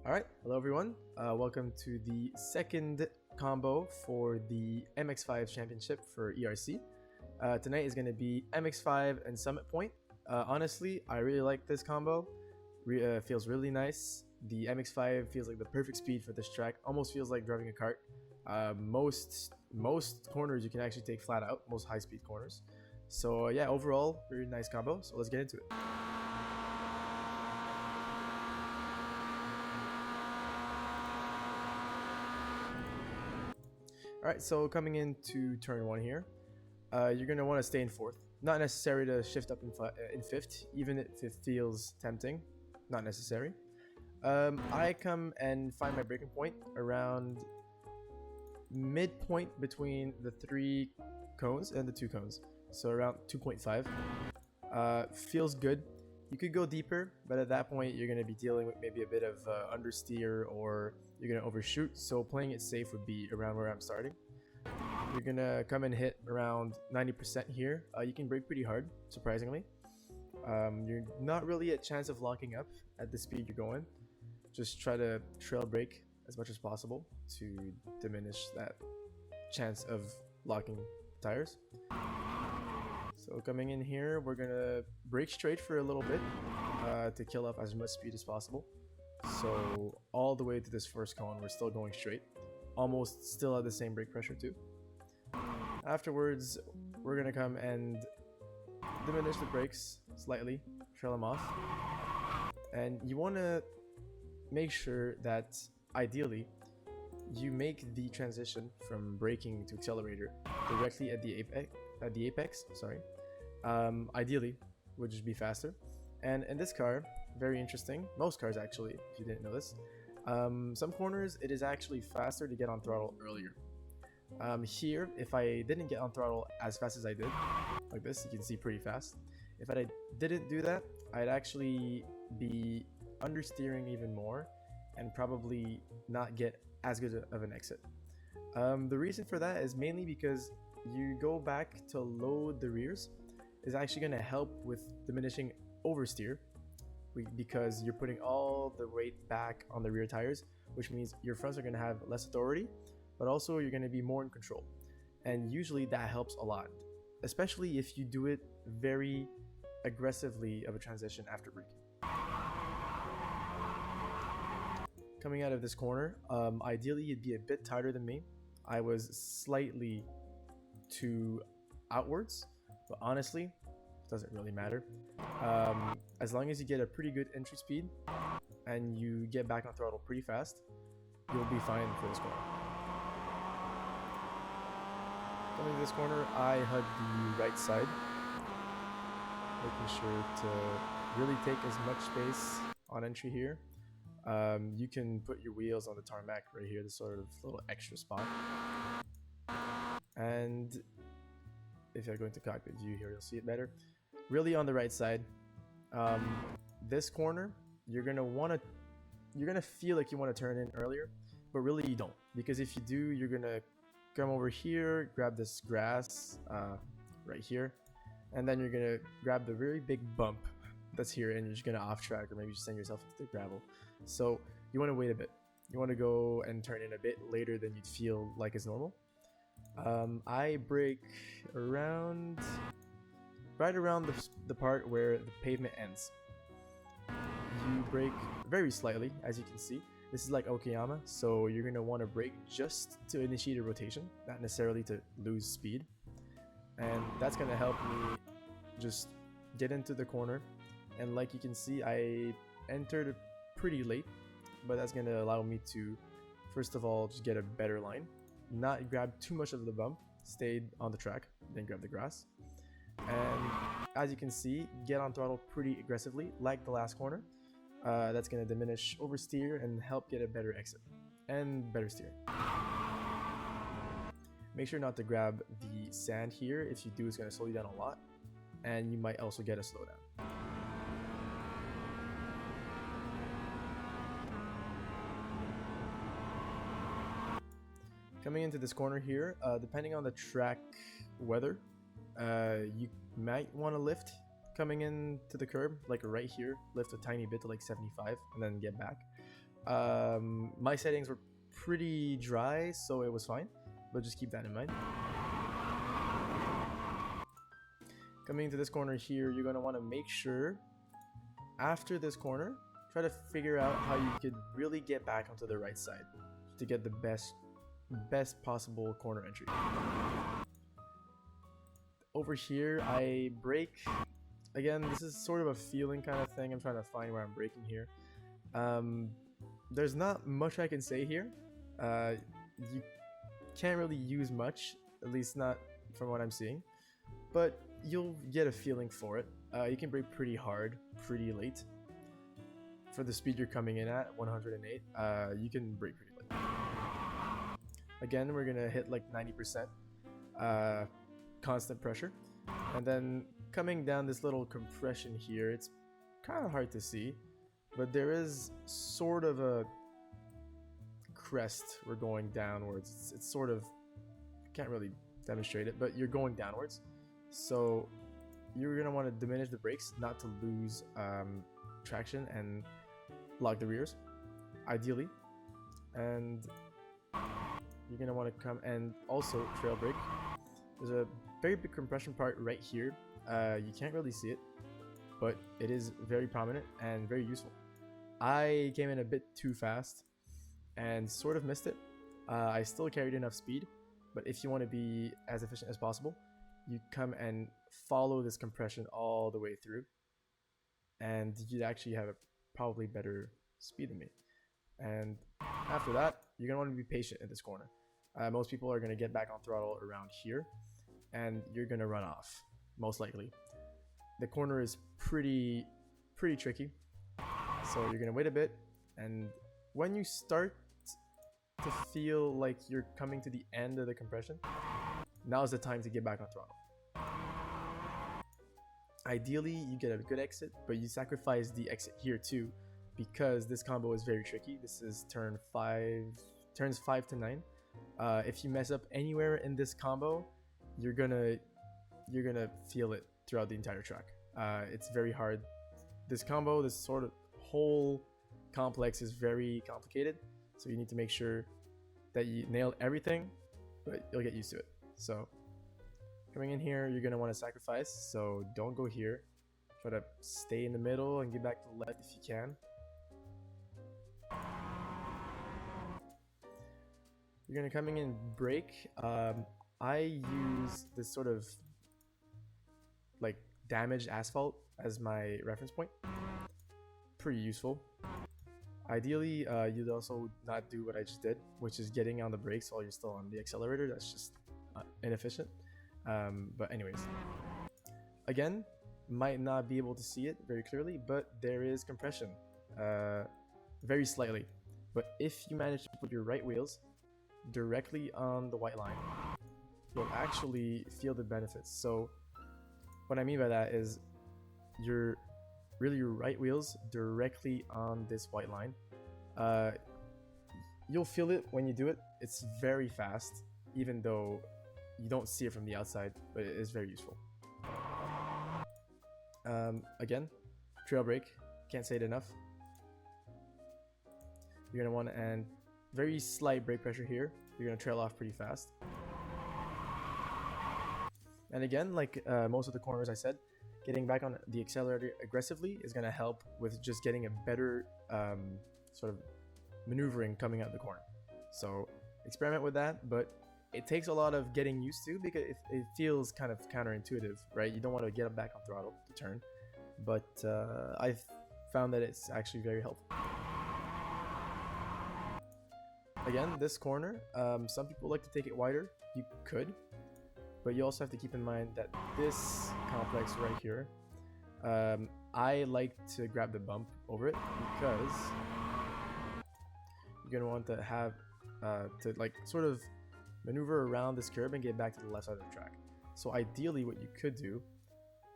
Alright, hello everyone. Welcome to the second combo for the MX5 Championship for ERC. Tonight is going to be MX5 and Summit Point. Honestly, I really like this combo. Feels really nice. The MX5 feels like the perfect speed for this track. Almost feels like driving a kart. Most corners you can actually take flat out. Most high-speed corners. So yeah, overall, very nice combo. So let's get into it. Alright, so coming into turn 1 here, you're going to want to stay in 4th. Not necessary to shift up in 5th, even if it feels tempting. Not necessary. I come and find my braking point around midpoint between the 3 cones and the 2 cones. So around 2.5. Feels good. You could go deeper, but at that point you're going to be dealing with maybe a bit of understeer, or you're going to overshoot. So playing it safe would be around where I'm starting. You're going to come and hit around 90% here. You can brake pretty hard, surprisingly. You're not really at chance of locking up at the speed you're going. Just try to trail brake as much as possible to diminish that chance of locking tires. So coming in here, we're gonna brake straight for a little bit to kill up as much speed as possible. So all the way to this first cone, we're still going straight. Almost still at the same brake pressure too. Afterwards, we're gonna come and diminish the brakes slightly, trail them off. And you wanna make sure that ideally you make the transition from braking to accelerator directly at the apex, sorry. Ideally would just be faster. And in this car, very interesting, most cars actually, if you didn't know this, some corners it is actually faster to get on throttle earlier. Here, if I didn't get on throttle as fast as I did, like this, you can see pretty fast. If I didn't do that, I'd actually be understeering even more and probably not get as good of an exit. The reason for that is mainly because you go back to load the rears is actually going to help with diminishing oversteer, because you're putting all the weight back on the rear tires, which means your fronts are going to have less authority, but also you're going to be more in control. And usually that helps a lot, especially if you do it very aggressively of a transition after braking. Coming out of this corner, ideally you'd be a bit tighter than me. I was slightly too outwards, but honestly, it doesn't really matter. As long as you get a pretty good entry speed and you get back on throttle pretty fast, you'll be fine for this corner. Coming to this corner, I hug the right side, making sure to really take as much space on entry here. You can put your wheels on the tarmac right here, this sort of little extra spot. And if I go into cockpit view here, you'll see it better. Really on the right side. This corner, you're gonna feel like you want to turn in earlier, but really you don't, because if you do, you're gonna come over here, grab this grass right here, and then you're gonna grab the very big bump that's here, and you're just gonna off track, or maybe just send yourself into the gravel. So you want to wait a bit. You want to go and turn in a bit later than you'd feel like is normal. I brake around right around the part where the pavement ends. You brake very slightly, as you can see. This is like Okayama, so you're gonna want to brake just to initiate a rotation, not necessarily to lose speed. And that's gonna help me just get into the corner. And like you can see, I entered pretty late, but that's going to allow me to, first of all, just get a better line, not grab too much of the bump, stayed on the track, then grab the grass. And as you can see, get on throttle pretty aggressively, like the last corner. That's going to diminish oversteer and help get a better exit and better steer. Make sure not to grab the sand here. If you do, it's going to slow you down a lot, and you might also get a slowdown. Coming into this corner here, depending on the track weather, you might want to lift coming into the curb, like right here, lift a tiny bit to like 75 and then get back. My settings were pretty dry, so it was fine, but just keep that in mind. Coming to this corner here, you're going to want to make sure after this corner, try to figure out how you could really get back onto the right side to get the best possible corner entry. Over here, I brake. Again, this is sort of a feeling kind of thing. I'm trying to find where I'm braking here. There's not much I can say here. You can't really use much, at least not from what I'm seeing, but you'll get a feeling for it. You can brake pretty hard, pretty late. For the speed you're coming in at, 108, you can brake pretty late. Again, we're gonna hit like 90% constant pressure, and then coming down this little compression here, it's kind of hard to see, but there is sort of a crest. We're going downwards. It's sort of, can't really demonstrate it, but you're going downwards, so you're gonna want to diminish the brakes not to lose traction and lock the rears ideally, and you're gonna want to come and also trail brake. There's a very big compression part right here. You can't really see it, but it is very prominent and very useful. I came in a bit too fast and sort of missed it. I still carried enough speed, but if you want to be as efficient as possible, you come and follow this compression all the way through, and you'd actually have a probably better speed than me. And after that, you're gonna want to be patient in this corner. Most people are gonna get back on throttle around here, and you're gonna run off, most likely. The corner is pretty tricky, so you're gonna wait a bit, and when you start to feel like you're coming to the end of the compression, now's the time to get back on throttle. Ideally, you get a good exit, but you sacrifice the exit here too, because this combo is very tricky. This is turns 5 to 9. If you mess up anywhere in this combo, you're gonna feel it throughout the entire track. It's very hard. This combo, this sort of whole complex is very complicated, so you need to make sure that you nail everything, but you'll get used to it. So coming in here, you're gonna want to sacrifice, so don't go here. Try to stay in the middle and get back to the left if you can. You're gonna coming in brake. I use this sort of like damaged asphalt as my reference point. Pretty useful. Ideally, you'd also not do what I just did, which is getting on the brakes while you're still on the accelerator. That's just inefficient. But anyways, again, might not be able to see it very clearly, but there is compression, very slightly. But if you manage to put your right wheels directly on the white line, you'll actually feel the benefits. So what I mean by that is your right wheels directly on this white line. You'll feel it when you do it. It's very fast, even though you don't see it from the outside, but it is very useful. Again, trail brake, can't say it enough. You're gonna want to, and very slight brake pressure here. You're gonna trail off pretty fast. And again, like most of the corners I said, getting back on the accelerator aggressively is gonna help with just getting a better sort of maneuvering coming out the corner. So experiment with that, but it takes a lot of getting used to, because it feels kind of counterintuitive, right? You don't want to get back on throttle to turn, but I've found that it's actually very helpful. Again, this corner, some people like to take it wider. You could, but you also have to keep in mind that this complex right here, I like to grab the bump over it, because you're gonna want to have to like sort of maneuver around this curb and get back to the left side of the track. So ideally what you could do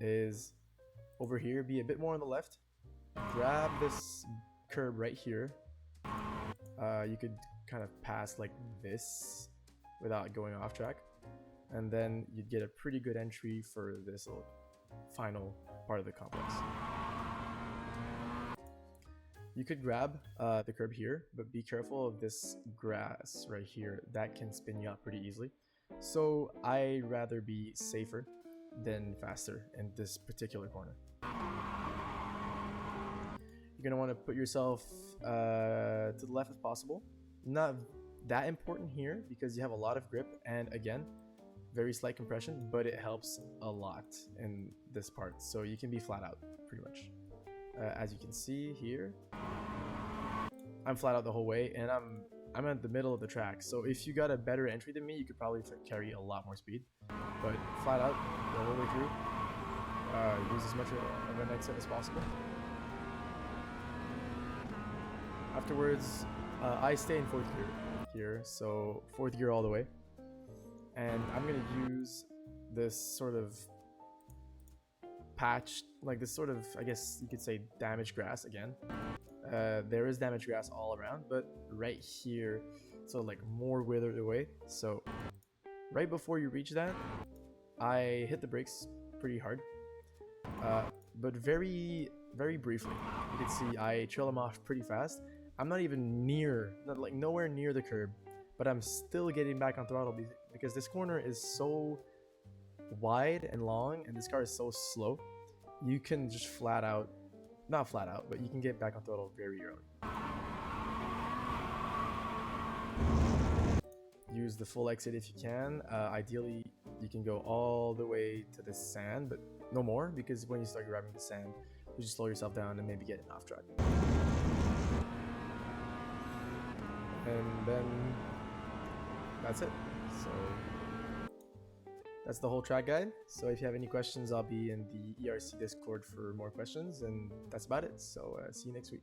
is over here, be a bit more on the left, grab this curb right here. You could kind of pass like this without going off track, and then you'd get a pretty good entry for this little final part of the complex. You could grab the curb here, but be careful of this grass right here. That can spin you out pretty easily. So I'd rather be safer than faster in this particular corner. You're gonna want to put yourself to the left if possible. Not that important here because you have a lot of grip and again, very slight compression, but it helps a lot in this part. So you can be flat out pretty much. As you can see here, I'm flat out the whole way and I'm at the middle of the track. So if you got a better entry than me, you could probably carry a lot more speed. But flat out the whole way through. Use as much of an exit as possible. Afterwards, I stay in 4th gear here, so 4th gear all the way. And I'm gonna use this sort of patch, like this sort of, I guess you could say, damaged grass again. There is damaged grass all around, but right here, so like more withered away. So right before you reach that, I hit the brakes pretty hard, but very briefly. You can see I trail them off pretty fast. I'm not even near, like nowhere near the curb, but I'm still getting back on throttle because this corner is so wide and long and this car is so slow. You can just not flat out, but you can get back on throttle very early. Use the full exit if you can. Ideally, you can go all the way to the sand, but no more, because when you start grabbing the sand, you just slow yourself down and maybe get an off track. And then that's it. So that's the whole track guide. So if you have any questions, I'll be in the ERC Discord for more questions, and that's about it. So see you next week.